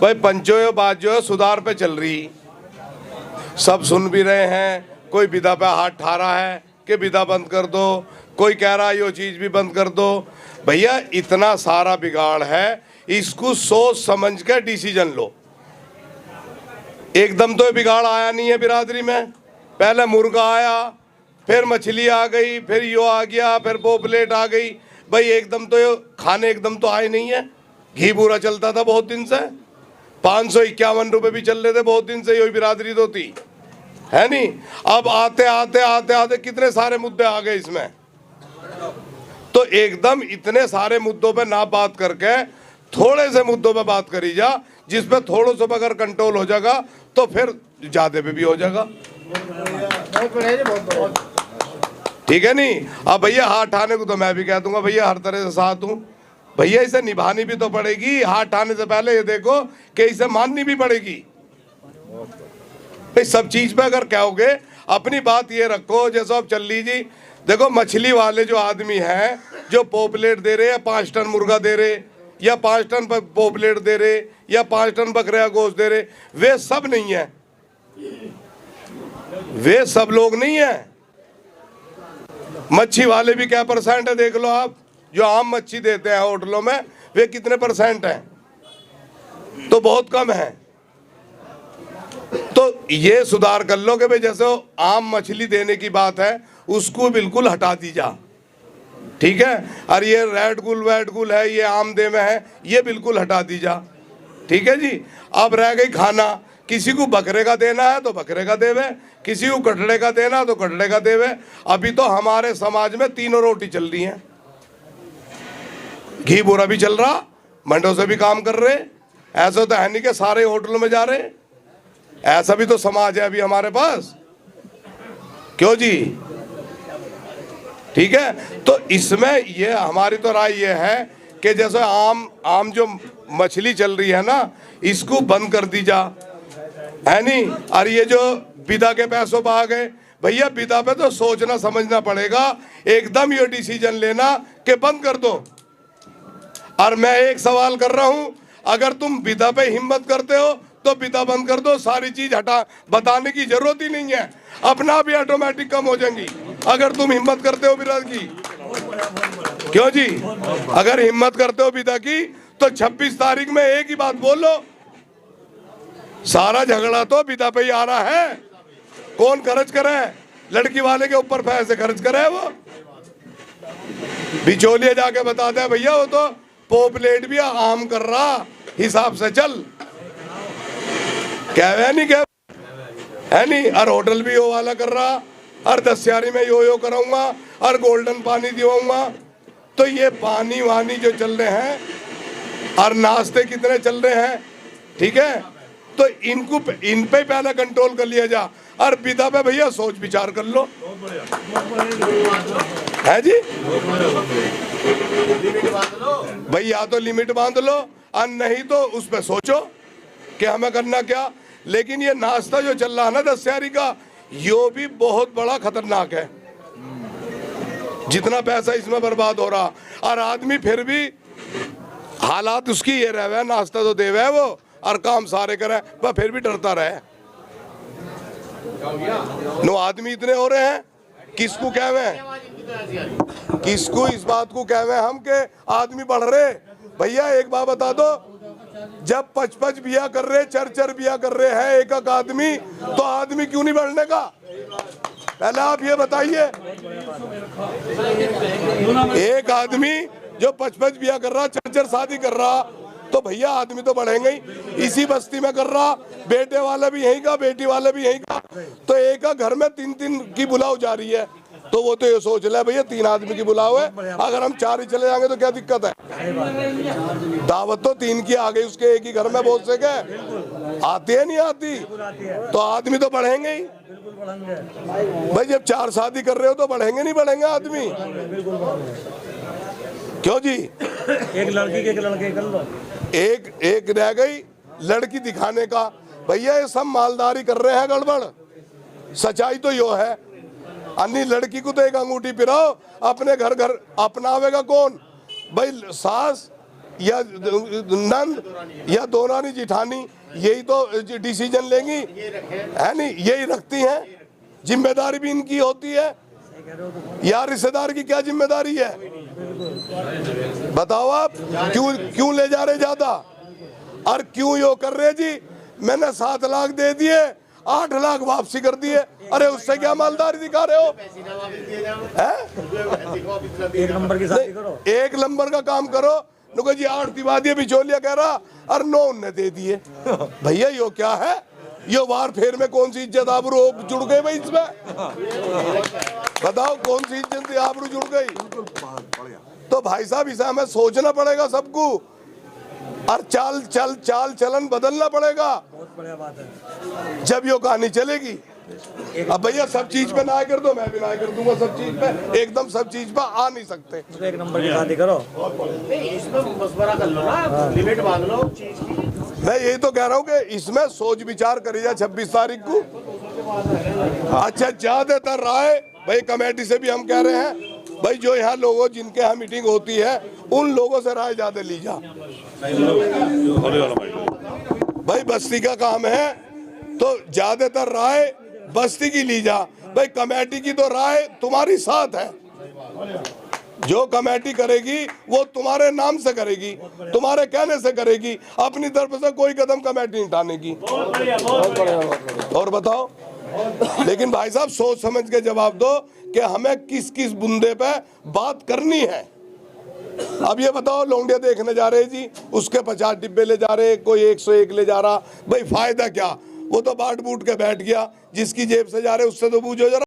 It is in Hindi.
भाई पंचो ये बात जो है सुधार पे चल रही, सब सुन भी रहे हैं। कोई विदा पे हाथ ठा रहा है कि विदा बंद कर दो, कोई कह रहा है ये चीज़ भी बंद कर दो। भैया इतना सारा बिगाड़ है, इसको सोच समझ के डिसीजन लो। एकदम तो ये बिगाड़ आया नहीं है बिरादरी में। पहले मुर्गा आया, फिर मछली आ गई, फिर यो आ गया, फिर पोपलेट आ गई। भाई एकदम तो ये खाने एकदम तो आए नहीं है। घी पूरा चलता था बहुत दिन से, 551 रुपये भी चल रहे थे बहुत दिन से, यही बिरादरी तो थी, है नहीं। अब आते आते आते आते कितने सारे मुद्दे आ गए इसमें। तो एकदम इतने सारे मुद्दों पे ना बात करके थोड़े से मुद्दों पे बात करी जा, जिस पे थोड़ों से अगर कंट्रोल हो जाएगा तो फिर ज्यादा पे भी हो जाएगा। ठीक है नहीं। अब भैया हाथ ठाने को तो मैं भी कह दूंगा भैया हर तरह से साथ हूँ। भैया इसे निभानी भी तो पड़ेगी। हाथ ठाने से पहले ये देखो कि इसे माननी भी पड़ेगी। सब चीज पे अगर कहोगे, अपनी बात ये रखो जैसा अब चल लीजिए। देखो मछली वाले जो आदमी हैं, जो पोपलेट दे रहे या 5 टन मुर्गा दे रहे या 5 टन पोपलेट दे रहे या 5 टन बकरे का गोश्त दे रहे, वे सब नहीं है, वे सब लोग नहीं है। मच्छी वाले भी क्या परसेंट है देख लो आप। जो आम मच्छी देते हैं होटलों में वे कितने परसेंट हैं, तो बहुत कम है। तो ये सुधार कर लो कि भाई जैसे आम मछली देने की बात है उसको बिल्कुल हटा दी जा। ठीक है। और ये रेड गुल वैड गुल है, ये आम दे में है, ये बिल्कुल हटा दी जा। ठीक है जी। अब रह गई खाना, किसी को बकरे का देना है तो बकरे का देवे, किसी को कटड़े का देना तो कटड़े का देवे। अभी तो हमारे समाज में 3 रोटी चल रही हैं। घी बुरा भी चल रहा, मंडों से भी काम कर रहे। ऐसा तो है नहीं कि सारे होटलों में जा रहे, ऐसा भी तो समाज है अभी हमारे पास। क्यों जी। ठीक है। तो इसमें ये हमारी तो राय ये है कि जैसे आम जो मछली चल रही है ना, इसको बंद कर दी जा, है नहीं। और ये जो विदा के पैसों पर आ गए, भैया विदा पे तो सोचना समझना पड़ेगा। एकदम ये डिसीजन लेना कि बंद कर दो। और मैं एक सवाल कर रहा हूं, अगर तुम विदा पे हिम्मत करते हो तो विदा बंद कर दो, सारी चीज हटा, बताने की जरूरत ही नहीं है, अपना भी ऑटोमेटिक कम हो जाएंगी अगर तुम हिम्मत करते हो विदा की। क्यों जी। अगर हिम्मत करते हो विदा की तो 26 तारीख में एक ही बात बोल लो, सारा झगड़ा तो विदा पे ही आ रहा है। कौन खर्च करे, लड़की वाले के ऊपर पैसे खर्च करे, वो बिचौलिए जाके बताते हैं भैया वो तो पोपलेट भी आम कर रहा, हिसाब से चल। क्या है नहीं, क्या है नहीं। और होटल भी यो वाला कर रहा, और दसियारी में यो कराऊंगा, और गोल्डन पानी दिवाऊंगा। तो ये पानी वानी जो चल रहे हैं और नाश्ते कितने चल रहे हैं, ठीक है। तो इन पे पहले कंट्रोल कर लिया जा, और विदा पे भैया सोच विचार कर लो, है जी। भाई या तो लिमिट बांध लो, और नहीं तो उस पे सोचो कि हमें करना क्या। लेकिन ये नाश्ता जो चल रहा है ना दसियारी का, यो भी बहुत बड़ा खतरनाक है, जितना पैसा इसमें बर्बाद हो रहा। और आदमी फिर भी हालात उसकी ये रहे, नाश्ता तो देवे है वो और काम सारे करे, पर फिर भी डरता रहे। नो आदमी इतने हो रहे हैं, किसको कहवे, किसको इस बात को कहवे हम के आदमी बढ़ रहे। भैया एक बात बता दो, जब 5-5 बिया कर रहे, 4-4 बिया कर रहे हैं एक एक आदमी, तो आदमी क्यों नहीं बढ़ने का, पहले आप ये बताइए। एक आदमी जो 5-5 बिया कर रहा, 4-4 शादी कर रहा, तो भैया आदमी तो बढ़ेंगे ही। इसी बस्ती में कर रहा, बेटे वाला भी यहीं का, बेटी वाला भी यहीं का, तो एक घर में 3-3 की बुलाव जा रही है। तो वो तो ये सोच ले भैया 3 आदमी की बुलाव है, अगर हम 4 ही चले जाएंगे तो क्या दिक्कत है। दावत तो 3 की आ गई, उसके एक ही घर में बहुत से गए, आती है नहीं आती, तो आदमी तो बढ़ेंगे ही। भाई जब 4 शादी कर रहे हो तो बढ़ेंगे नहीं बढ़ेंगे आदमी, क्यों जी। एक लड़की के एक लड़के कर लो, एक रह गई लड़की दिखाने का। भैया ये सब मालदारी कर रहे हैं गड़बड़, सच्चाई तो यो है। अन्नी लड़की को तो एक अंगूठी पिराओ, अपने घर अपनावेगा कौन भाई, सास या नंद या दोरानी जिठानी यही तो डिसीजन लेंगी, है नहीं? यही रखती हैं, जिम्मेदारी भी इनकी होती है। यार रिश्तेदार की क्या जिम्मेदारी है बताओ आप? क्यों ले जा रहे ज्यादा, और क्यों यो कर रहे जी? मैंने 7 लाख दे दिए, 8 लाख वापसी कर दिए। अरे उससे क्या मालदारी दिखा रहे हो? एक नंबर की शादी करो, एक नंबर का काम करो। नुको जी 8 दिवा दिए, बिचौलिया कह रहा, और 9 उनने दे दिए। भैया यो क्या है? यो वार फेर में कौन सी इज्जत आबरू जुड़ गई भाई इसमें? बताओ कौन सी इज्जत आबरू जुड़ गई? तो भाई साहब इसे हमें सोचना पड़ेगा सबको, और चाल चलन बदलना पड़ेगा। बहुत बढ़िया बात है। जब यो कहानी चलेगी। अब भैया सब चीज पे ना कर दो, मैं भी ना कर दूंगा सब चीज पे, एकदम सब चीज पे आ नहीं सकते। तो एक नंबर की शादी करो, इसमें मशवरा कर लो ना, लिमिट बांध लो चीज की। मैं यही तो कह रहा हूँ कि इसमें सोच विचार करी जाए 26 तारीख को। अच्छा ज्यादातर राय भाई कमेटी से भी हम कह रहे हैं भाई, जो यहाँ लोगों जिनके यहाँ मीटिंग होती है उन लोगों से राय ज्यादा ली जा। भाई बस्ती का काम है तो ज्यादातर राय बस्ती की ली जा। भाई कमेटी की तो राय तुम्हारी साथ है, जो कमेटी करेगी वो तुम्हारे नाम से करेगी, तुम्हारे कहने से करेगी, अपनी तरफ से कोई कदम कमेटी नहीं उठाने की। और बताओ, लेकिन भाई साहब सोच समझ के जवाब दो कि हमें किस किस बुंदे पे बात करनी है। अब ये बताओ, लौंडिया देखने जा रहे जी, उसके 50 डिब्बे ले जा रहे, कोई 101 ले जा रहा, भाई फायदा क्या? वो तो बाट बूट के बैठ गया, जिसकी जेब से जा रहे उससे तो पूछो जरा।